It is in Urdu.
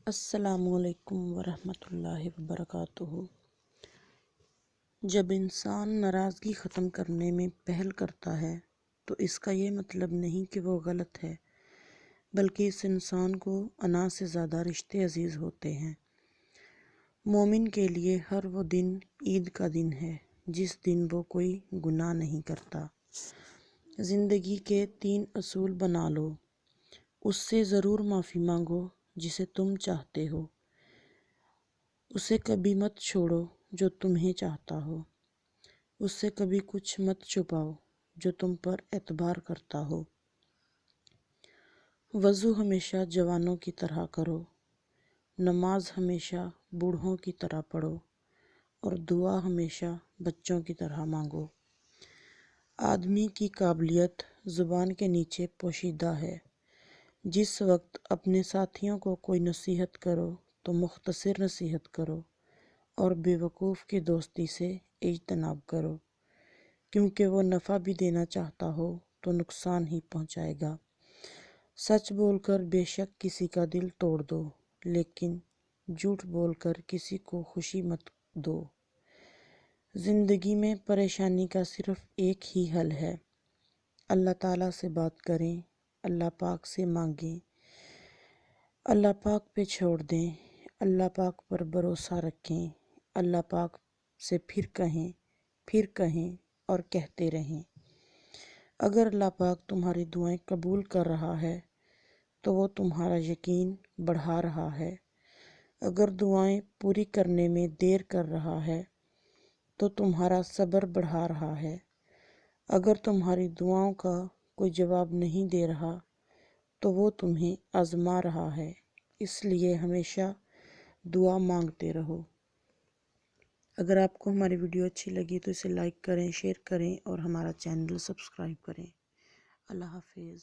السلام علیکم ورحمۃ اللہ وبرکاتہ۔ جب انسان ناراضگی ختم کرنے میں پہل کرتا ہے تو اس کا یہ مطلب نہیں کہ وہ غلط ہے، بلکہ اس انسان کو انا سے زیادہ رشتے عزیز ہوتے ہیں۔ مومن کے لیے ہر وہ دن عید کا دن ہے جس دن وہ کوئی گناہ نہیں کرتا۔ زندگی کے 3 اصول بنا لو۔ اس سے ضرور معافی مانگو جسے تم چاہتے ہو، اسے کبھی مت چھوڑو جو تمہیں چاہتا ہو، اس سے کبھی کچھ مت چھپاؤ جو تم پر اعتبار کرتا ہو۔ وضو ہمیشہ جوانوں کی طرح کرو، نماز ہمیشہ بوڑھوں کی طرح پڑھو، اور دعا ہمیشہ بچوں کی طرح مانگو۔ آدمی کی قابلیت زبان کے نیچے پوشیدہ ہے۔ جس وقت اپنے ساتھیوں کو کوئی نصیحت کرو تو مختصر نصیحت کرو، اور بے وقوف کی دوستی سے اجتناب کرو، کیونکہ وہ نفع بھی دینا چاہتا ہو تو نقصان ہی پہنچائے گا۔ سچ بول کر بے شک کسی کا دل توڑ دو، لیکن جھوٹ بول کر کسی کو خوشی مت دو۔ زندگی میں پریشانی کا صرف ایک ہی حل ہے، اللہ تعالیٰ سے بات کریں، اللہ پاک سے مانگیں، اللہ پاک پہ چھوڑ دیں، اللہ پاک پر بھروسہ رکھیں، اللہ پاک سے پھر کہیں اور کہتے رہیں۔ اگر اللہ پاک تمہاری دعائیں قبول کر رہا ہے تو وہ تمہارا یقین بڑھا رہا ہے۔ اگر دعائیں پوری کرنے میں دیر کر رہا ہے تو تمہارا صبر بڑھا رہا ہے۔ اگر تمہاری دعاؤں کا کوئی جواب نہیں دے رہا تو وہ تمہیں آزما رہا ہے، اس لیے ہمیشہ دعا مانگتے رہو۔ اگر آپ کو ہماری ویڈیو اچھی لگی تو اسے لائک کریں، شیئر کریں اور ہمارا چینل سبسکرائب کریں۔ اللہ حافظ۔